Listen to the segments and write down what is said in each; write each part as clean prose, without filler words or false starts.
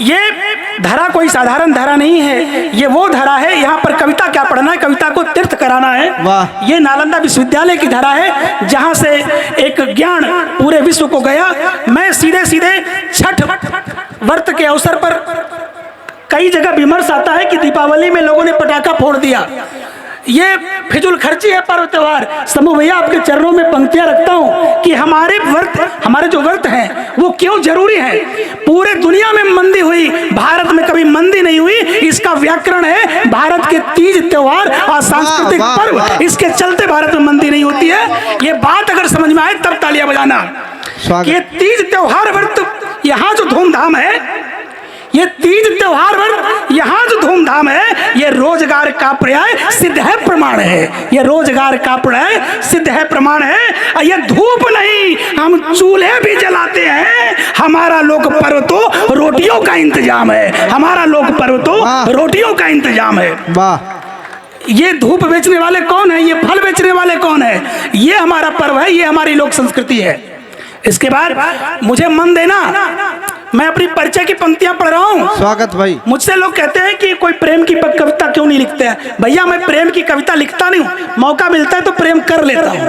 ये धरा कोई साधारण धरा नहीं है, ये वो धरा है। यहाँ पर कविता क्या पढ़ना है, कविता को तीर्थ कराना है। वाह। ये नालंदा विश्वविद्यालय की धरा है, जहाँ से एक ज्ञान पूरे विश्व को गया। मैं सीधे सीधे छठ व्रत के अवसर पर कई जगह विमर्श आता है कि दीपावली में लोगों ने पटाखा फोड़ दिया, ये फिजूल खर्ची है पर्व त्योहार। समूह भैया आपके चरणों में पंक्तियां रखता हूं कि हमारे जो व्रत हैं वो क्यों जरूरी है। पूरे दुनिया में मंदी हुई, भारत में कभी मंदी नहीं हुई। इसका व्याकरण है भारत के तीज त्योहार और सांस्कृतिक पर्व, इसके चलते भारत में मंदी नहीं होती है। ये बात अगर समझ में आए तब तालियां बजाना। ये तीज त्योहार व्रत यहाँ जो धूमधाम है, ये तीज त्योहार व्रत यहाँ जो धूमधाम है, ये रोजगार का पर्याय सिद्ध है, प्रमाण है। ये रोजगार का पर्याय सिद्ध है, प्रमाण है। ये धूप नहीं, हम चूल्हे भी जलाते हैं। हमारा लोक पर्व तो रोटियों का इंतजाम है, हमारा लोक पर्व तो रोटियों का इंतजाम है। वाह। ये धूप बेचने वाले कौन है, ये फल बेचने वाले कौन है? ये हमारा पर्व है, ये हमारी लोक संस्कृति है। इसके बाद मुझे मन देना, मैं अपनी परिचय की पंक्तियां पढ़ रहा हूँ। स्वागत भाई। मुझसे लोग कहते हैं कि कोई प्रेम की कविता क्यों नहीं लिखते हैं। भैया मैं प्रेम की कविता लिखता नहीं हूँ, मौका मिलता है तो प्रेम कर लेता हूँ।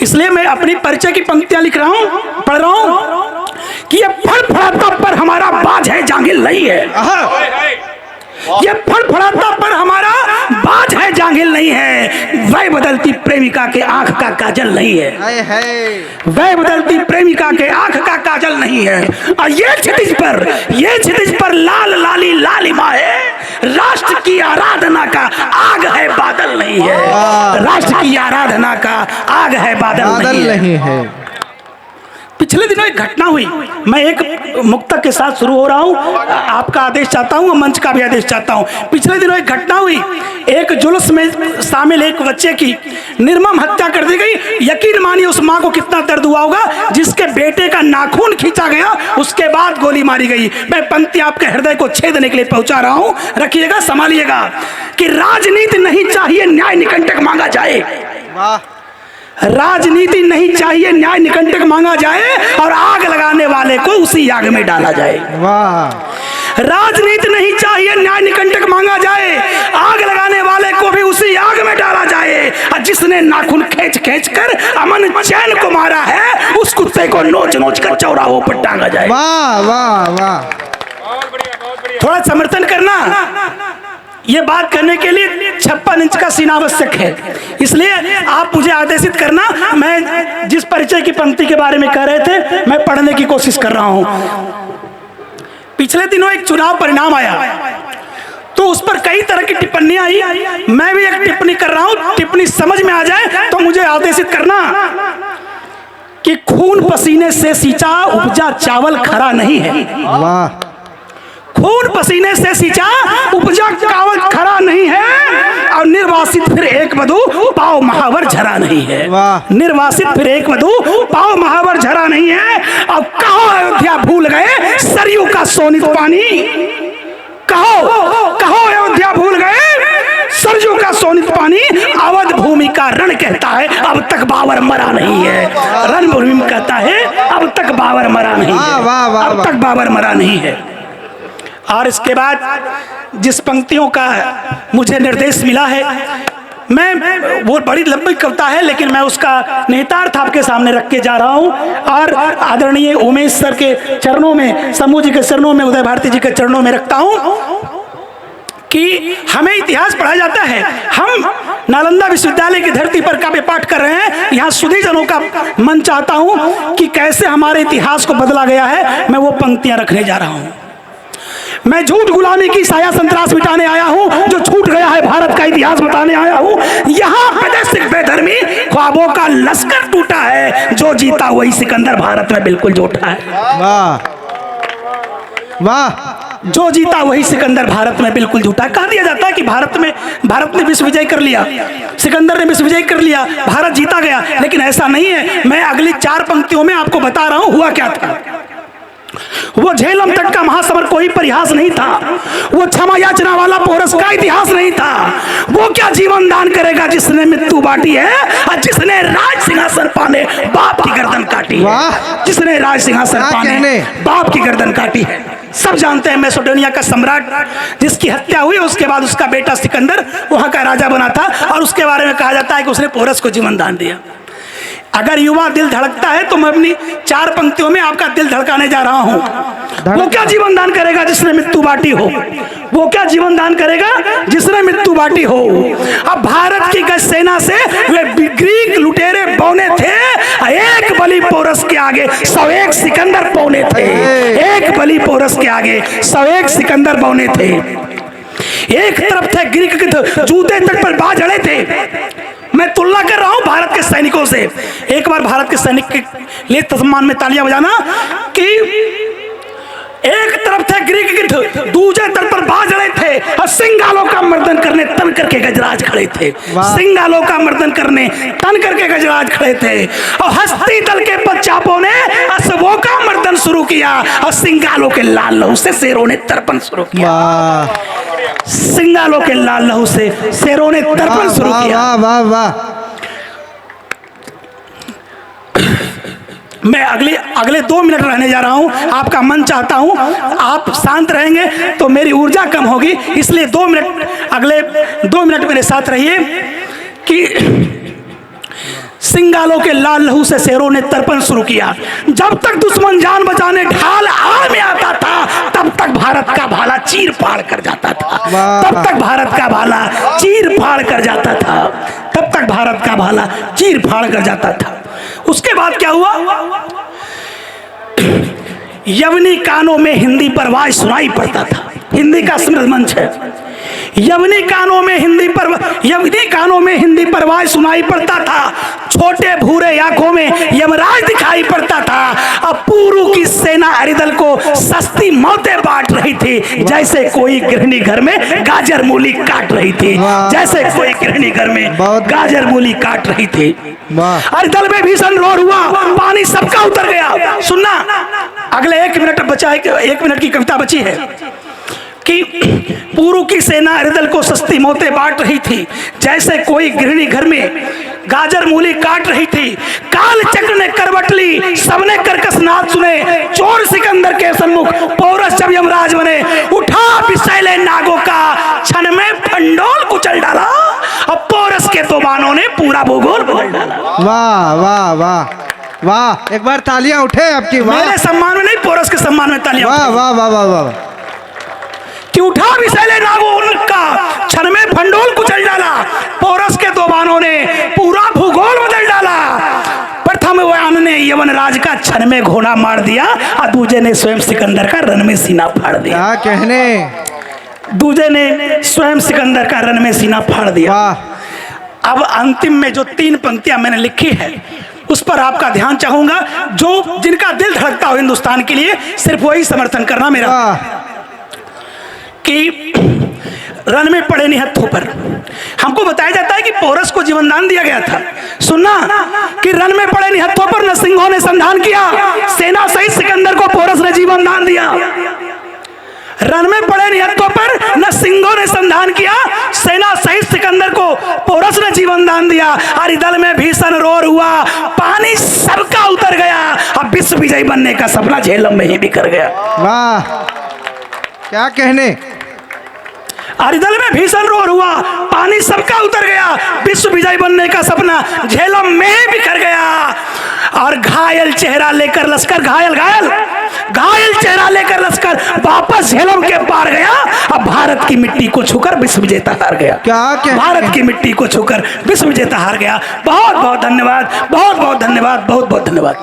इसलिए मैं अपनी परिचय की पंक्तियां लिख रहा हूँ, पढ़ रहा हूँ कि ये फड़फड़ाता पर हमारा बाज है, जांगिल नहीं है। ये फड़फड़ाता पर हमारा बाज है, जांगिल नहीं है। वह बदलती प्रेमिका के आंख का काजल नहीं है। वह बदलती प्रेमिका के आंख का काजल नहीं है। और ये क्षितिज पर लाल लाली लालिमा है। राष्ट्र की आराधना का आग है, बादल नहीं है। राष्ट्र की आराधना का आग है, बादल नहीं है। पिछले दिनों एक घटना हुई, मैं एक मुक्तक के साथ शुरू हो रहा हूँ, आपका आदेश चाहता हूँ, मंच का भी आदेश चाहता हूँ। पिछले दिनों एक घटना हुई, एक जुलूस में शामिल एक बच्चे की निर्मम हत्या कर दी गई। यकीन मानिए उस माँ को कितना दर्द हुआ होगा जिसके बेटे का नाखून खींचा गया, उसके बाद गोली मारी गई। मैं पंक्ति आपके हृदय को छेदने के लिए पहुंचा रहा हूँ, रखिएगा, संभालिएगा। कि राजनीति नहीं चाहिए, न्याय निकंटक मांगा जाए। राजनीति नहीं चाहिए, न्याय निकंटक मांगा जाए और आग लगाने वाले को उसी आग में डाला जाए। वाह। राजनीति नहीं चाहिए, न्याय निकंटक मांगा जाए, आग लगाने वाले को भी उसी आग में डाला जाए। और जिसने नाखून खींच खींच कर अमन चैन को मारा है, उस कुत्ते को नोच नोच कर चौराहों पर टांगा जाए। वाह वाह वाह। थोड़ा समर्थन करना। ये बात करने के लिए 56 इंच का सीना आवश्यक है, इसलिए आप मुझे आदेशित करना। मैं जिस परिचय की पंक्ति के बारे में कह रहे थे, मैं पढ़ने की कोशिश कर रहा हूं। पिछले दिनों एक चुनाव परिणाम आया तो उस पर कई तरह की टिप्पणियां आई। मैं भी एक टिप्पणी कर रहा हूं, टिप्पणी समझ में आ जाए तो मुझे आदेशित करना। कि खून पसीने से सींचा उपजा चावल खरा नहीं है। वाह। खून पसीने से सींचा उपजा चावल खरा नहीं है। और निर्वासित फिर एक वधू पाव महावर झरा नहीं है। निर्वासित फिर एक वधू पाव महावर झरा नहीं है। अब कहो अयोध्या भूल गए सरयू का सोनित पानी। कहो अयोध्या भूल गए सरयू का सोनित पानी। अवध भूमि का रण कहता है अब तक बाबर मरा नहीं है। रणभूमि कहता है अब तक बाबर मरा नहीं है, अब तक बाबर मरा नहीं है। और इसके बाद जिस पंक्तियों का मुझे निर्देश मिला है, मैं वो बड़ी लंबी कविता है लेकिन मैं उसका निहितार्थ आपके सामने रख के जा रहा हूं। और आदरणीय उमेश सर के चरणों में, समूह जी के चरणों में, उदय भारती जी के चरणों में रखता हूं कि हमें इतिहास पढ़ाया जाता है। हम नालंदा विश्वविद्यालय की धरती पर काव्य पाठ कर रहे हैं। यहाँ सुधी जनों का मन चाहता हूं कि कैसे हमारे इतिहास को बदला गया है। मैं वो पंक्तियां रखने जा रहा हूं। मैं झूठ गुलामी की साया संतरास मिटाने आया हूँ, जो छूट गया है भारत का इतिहास बताने आया हूँ। यहाँ वैदेशिक बेधर्मी ख्वाबों का लश्कर टूटा है, जो जीता वही सिकंदर भारत में बिल्कुल झूठा है। वाह वाह। जो जीता वही सिकंदर भारत में बिल्कुल झूठा। कह दिया जाता है कि भारत ने विश्व विजय कर लिया, सिकंदर ने विश्व विजय कर लिया, भारत जीता गया, लेकिन ऐसा नहीं है। मैं अगली 4 पंक्तियों में आपको बता रहा हूँ हुआ क्या था। वो झेलम तट का महासमर कोई परिहास नहीं था, वो क्षमा याचना वाला पोरस का इतिहास नहीं था। वो क्या जीवन दान करेगा जिसने मृत्यु बांटी है और जिसने राज सिंहासन पाने बाप की गर्दन काटी है, जिसने राज सिंहासन पाने बाप की गर्दन काटी है। सब जानते हैं मैसेडोनिया का सम्राट जिसकी हत्या हुई, उसके बाद उसका बेटा सिकंदर वहां का राजा बना था, और उसके बारे में कहा जाता है कि उसने पोरस को जीवन दान दिया। अगर युवा दिल धड़कता है तो मैं अपनी 4 पंक्तियों में आपका दिल धड़काने जा रहा हूं। वो क्या जीवन दान करेगा जिसने मृत्यु बांटी हो, वो क्या जीवन दान करेगा जिसने मृत्यु बांटी हो। अब भारत की गज सेना से वे ग्रीक लुटेरे बौने थे, एक बलि पोरस के आगे 101 सिकंदर बौने थे, एक बलि पोरस के आगे 101 सिकंदर बौने थे। एक तरफ थे ग्रीक के जूते तट पर बाज अड़े थे। मैं तुलना कर रहा हूं भारत के सैनिकों से। एक बार भारत के सैनिक के लिए सम्मान में तालियां बजाना कि एक तरफ थे ग्रीक गिद्ध, दूसरे तट पर बाज रहे थे और सिंगालों का मर्दन करने तन करके गजराज खड़े थे। सिंगालों का मर्दन करने तन करके गजराज खड़े थे, और हस्ती दल के पदचापों ने असबों का मर्दन शुरू किया, और सिंगालों के लाल लहू से शेरों ने तर्पण शुरू किया। सिंगालों के लाल लहू से शेरों ने तर्पण शुरू किया। वाह वाह वाह। मैं अगले 2 मिनट रहने जा रहा हूं। आपका मन चाहता हूं आप शांत रहेंगे तो मेरी ऊर्जा कम होगी, इसलिए 2 मिनट, अगले 2 मिनट मेरे साथ रहिए। कि सिंगालों के लाल लहू से शेरों ने तर्पण शुरू किया। जब तक दुश्मन जान बचाने ढाल आड़ में आता था तब तक भारत का भाला चीर फाड़ कर जाता था, तब तक भारत का भाला चीर फाड़ कर जाता था, तब तक भारत का भाला चीर फाड़ कर जाता था। उसके बाद क्या हुआ? यवनी कानों में हिंदी पर आवाज सुनाई पड़ता था। हिंदी का स्मृत मंच है। यवनी कानों में हिंदी पर आवाज सुनाई पड़ता था। छोटे भूरे आंखों में यमराज दिखाई पड़ता था। अब पुरु की सेना अरिदल को सस्ती मौतें बांट रही थी, जैसे कोई गृहिणी घर में गाजर मूली काट रही थी, जैसे कोई गृहिणी घर में गाजर मूली काट रही थी। अरिदल में भीषण रोर हुआ, पानी सबका उतर गया। सुनना, अगले 1 मिनट बचा है, 1 मिनट की कविता बची है कि पुरु की सेना अरिदल को सस्ती मौतें बांट रही थी, जैसे कोई गृहिणी घर में गाजर मूली काट रही थी। काल चक्र ने करवट ली, सबने कर्कश नाद सुने, चोर सिकंदर के सन्मुख पोरस जब यमराज बने, उठा विषैले नागों का, क्षण में फंडोल कुचल डाला, अब पोरस के तो बानों ने पूरा भूगोल बदल डाला। वाह वाह वाह वाह। एक बार तालियां उठे आपकी। मेरे सम्मान में नहीं, पोरस के सम्मान में तालियां। वाह वाह वाह वाह वाह। कि उठा विषैले नागों का, क्षण में फंडोल कुचल डाला, पोरस के दो बानों ने पूरा भूगोल बदल डाला। प्रथम वायन ने यवन राज का क्षण में घोड़ा मार दिया, और दूजे ने स्वयं सिकंदर का रन में सीना फाड़ दिया। क्या कहने? दूजे ने स्वयं सिकंदर का रन में सीना फाड़ दिया। अब अंतिम में जो 3 पंक्तियां मैंने लिखी है उस पर आपका ध्यान चाहूंगा। जो जिनका दिल धड़कता हो हिंदुस्तान के लिए, सिर्फ वही समर्थन करना मेरा। कि रन में पड़े निहत्थों पर हमको बताया जाता है कि पोरस को जीवन दान दिया गया था। सुनना कि रन में पड़े निहत्थों पर नरसिंहों ने संधान किया, सेना सहित सिकंदर को पोरस ने जीवन दान दिया। रन में पड़े निहत्थों पर नरसिंहों ने संधान किया, सेना सहित सिकंदर को पोरस ने जीवन दान दिया। अरिदल में भीषण रोर हुआ, पानी सबका उतर गया, अब विश्व विजयी बनने का सपना झेलम में ही बिखर गया। वाह, क्या कहने? अरिदल में भीषण रोर हुआ, पानी सबका उतर गया, विश्व विजयी बनने का सपना झेलम में ही बिखर गया। और घायल चेहरा लेकर लश्कर, घायल चेहरा लेकर लश्कर वापस झेलम के पार गया। अब भारत की मिट्टी को छूकर विश्व विजेता हार गया। क्या भारत की मिट्टी को छूकर विश्व विजेता हार गया। बहुत बहुत धन्यवाद, बहुत बहुत धन्यवाद, बहुत बहुत धन्यवाद।